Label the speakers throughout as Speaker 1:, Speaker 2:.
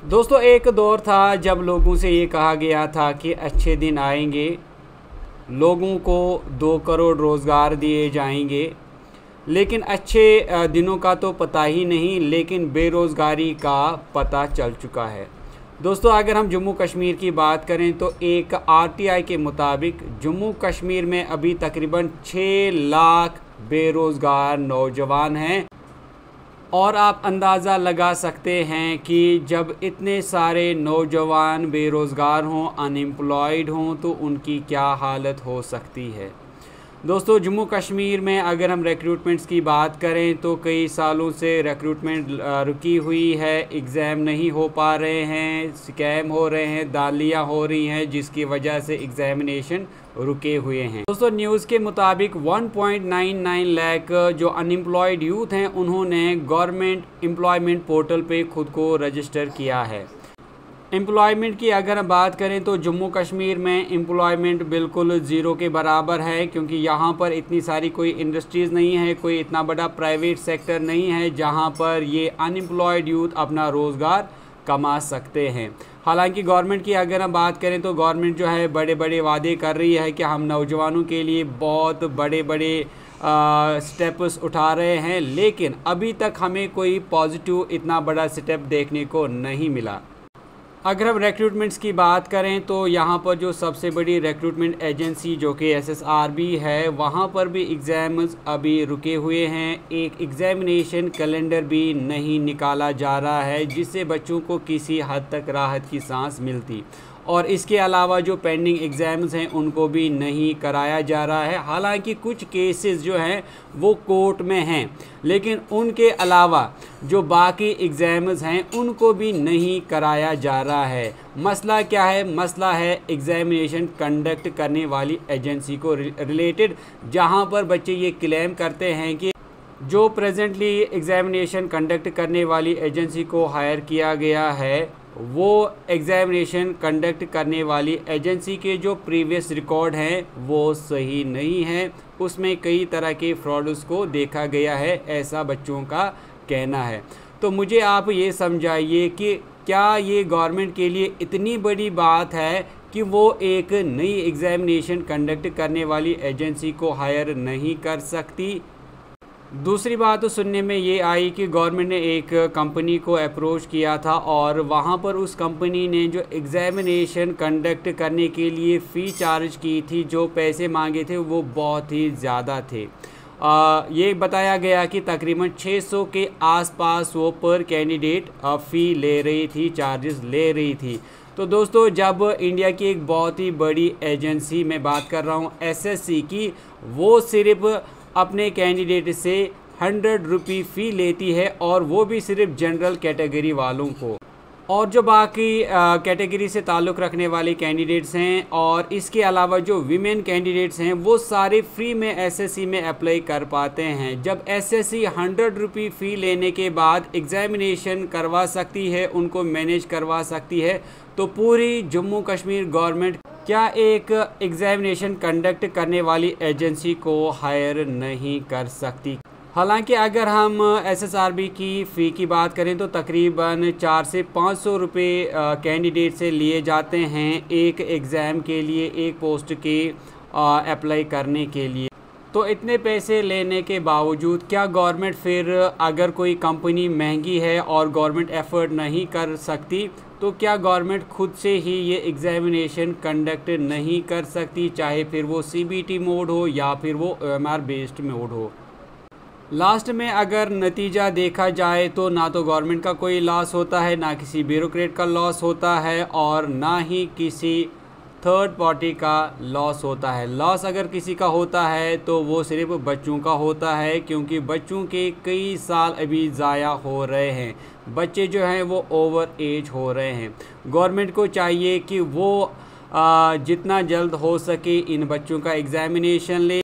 Speaker 1: दोस्तों, एक दौर था जब लोगों से ये कहा गया था कि अच्छे दिन आएंगे, लोगों को 2 करोड़ रोज़गार दिए जाएंगे। लेकिन अच्छे दिनों का तो पता ही नहीं, लेकिन बेरोज़गारी का पता चल चुका है। दोस्तों, अगर हम जम्मू कश्मीर की बात करें तो एक आरटीआई के मुताबिक जम्मू कश्मीर में अभी तकरीबन 6 लाख बेरोज़गार नौजवान हैं। और आप अंदाज़ा लगा सकते हैं कि जब इतने सारे नौजवान बेरोज़गार हों, अनएम्प्लॉयड हों, तो उनकी क्या हालत हो सकती है। दोस्तों, जम्मू कश्मीर में अगर हम रिक्रूटमेंट्स की बात करें तो कई सालों से रिक्रूटमेंट रुकी हुई है, एग्ज़ाम नहीं हो पा रहे हैं, स्कैम हो रहे हैं, दालियाँ हो रही हैं, जिसकी वजह से एग्ज़ामिनेशन रुके हुए हैं। दोस्तों, न्यूज़ के मुताबिक 1.99 लाख जो अनएम्प्लॉयड यूथ हैं, उन्होंने गवर्नमेंट एम्प्लॉयमेंट पोर्टल पे खुद को रजिस्टर किया है। एम्प्लॉयमेंट की अगर हम बात करें तो जम्मू कश्मीर में एम्प्लॉयमेंट बिल्कुल ज़ीरो के बराबर है, क्योंकि यहाँ पर इतनी सारी कोई इंडस्ट्रीज़ नहीं है, कोई इतना बड़ा प्राइवेट सेक्टर नहीं है जहाँ पर ये अनएम्प्लॉयड यूथ अपना रोज़गार कमा सकते हैं। हालांकि गवर्नमेंट की अगर हम बात करें तो गवर्नमेंट जो है बड़े बड़े वादे कर रही है कि हम नौजवानों के लिए बहुत बड़े बड़े स्टेप्स उठा रहे हैं, लेकिन अभी तक हमें कोई पॉजिटिव इतना बड़ा स्टेप देखने को नहीं मिला। अगर हम रिक्रूटमेंट्स की बात करें तो यहाँ पर जो सबसे बड़ी रिक्रूटमेंट एजेंसी जो कि SSRB है, वहाँ पर भी एग्ज़ाम्स अभी रुके हुए हैं। एक एग्ज़ामिनेशन कैलेंडर भी नहीं निकाला जा रहा है, जिससे बच्चों को किसी हद तक राहत की सांस मिलती। और इसके अलावा जो पेंडिंग एग्ज़ाम्स हैं उनको भी नहीं कराया जा रहा है। हालांकि कुछ केसेस जो हैं वो कोर्ट में हैं, लेकिन उनके अलावा जो बाकी एग्ज़ाम्स हैं उनको भी नहीं कराया जा रहा है। मसला क्या है? मसला है एग्ज़ामिनेशन कंडक्ट करने वाली एजेंसी को रिलेटेड, जहां पर बच्चे ये क्लेम करते हैं कि जो प्रेजेंटली एग्ज़ामिनेशन कंडक्ट करने वाली एजेंसी को हायर किया गया है, वो एग्ज़ामिनेशन कंडक्ट करने वाली एजेंसी के जो प्रीवियस रिकॉर्ड हैं वो सही नहीं है, उसमें कई तरह के फ्रॉड्स को देखा गया है, ऐसा बच्चों का कहना है। तो मुझे आप ये समझाइए कि क्या ये गवर्नमेंट के लिए इतनी बड़ी बात है कि वो एक नई एग्ज़ामिनेशन कंडक्ट करने वाली एजेंसी को हायर नहीं कर सकती। दूसरी बात तो सुनने में ये आई कि गवर्नमेंट ने एक कंपनी को अप्रोच किया था और वहाँ पर उस कंपनी ने जो एग्ज़ामिनेशन कंडक्ट करने के लिए फ़ी चार्ज की थी, जो पैसे मांगे थे वो बहुत ही ज़्यादा थे। ये बताया गया कि तकरीबन 600 के आसपास वो पर कैंडिडेट फ़ी ले रही थी, चार्जेस ले रही थी। तो दोस्तों, जब इंडिया की एक बहुत ही बड़ी एजेंसी, मैं बात कर रहा हूँ SSC की, वो सिर्फ अपने कैंडिडेट से 100 रुपये फ़ी लेती है, और वो भी सिर्फ जनरल कैटेगरी वालों को, और जो बाकी कैटेगरी से ताल्लुक़ रखने वाले कैंडिडेट्स हैं और इसके अलावा जो वीमेन कैंडिडेट्स हैं, वो सारे फ्री में SSC में अप्लाई कर पाते हैं। जब SSC 100 रुपये फ़ी लेने के बाद एग्ज़ामिनेशन करवा सकती है, उनको मैनेज करवा सकती है, तो पूरी जम्मू कश्मीर गवर्नमेंट क्या एक एग्ज़ामिनेशन कंडक्ट करने वाली एजेंसी को हायर नहीं कर सकती। हालांकि अगर हम SSRB की फ़ी की बात करें तो तकरीबन 400 से 500 रुपये कैंडिडेट से लिए जाते हैं एक एग्ज़ाम के लिए, एक पोस्ट के अप्लाई करने के लिए। तो इतने पैसे लेने के बावजूद क्या गवर्नमेंट फिर, अगर कोई कंपनी महंगी है और गवर्नमेंट एफर्ट नहीं कर सकती, तो क्या गवर्नमेंट खुद से ही ये एग्ज़ामिनेशन कंडक्ट नहीं कर सकती, चाहे फिर वो CBT मोड हो या फिर वो OMR बेस्ड मोड हो। लास्ट में अगर नतीजा देखा जाए तो ना तो गवर्नमेंट का कोई लॉस होता है, ना किसी ब्यूरोक्रेट का लॉस होता है, और ना ही किसी थर्ड पार्टी का लॉस होता है। लॉस अगर किसी का होता है तो वो सिर्फ बच्चों का होता है, क्योंकि बच्चों के कई साल अभी ज़ाया हो रहे हैं। बच्चे जो हैं वो ओवर एज हो रहे हैं। गवर्नमेंट को चाहिए कि वो जितना जल्द हो सके इन बच्चों का एग्ज़ामिनेशन ले,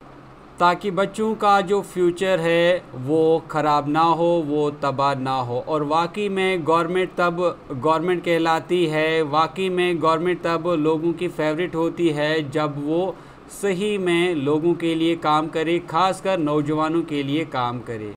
Speaker 1: ताकि बच्चों का जो फ्यूचर है वो ख़राब ना हो, वो तबाह ना हो। और वाकई में गवर्नमेंट तब गवर्नमेंट कहलाती है, वाकई में गवर्नमेंट तब लोगों की फेवरेट होती है जब वो सही में लोगों के लिए काम करे, ख़ासकर नौजवानों के लिए काम करे।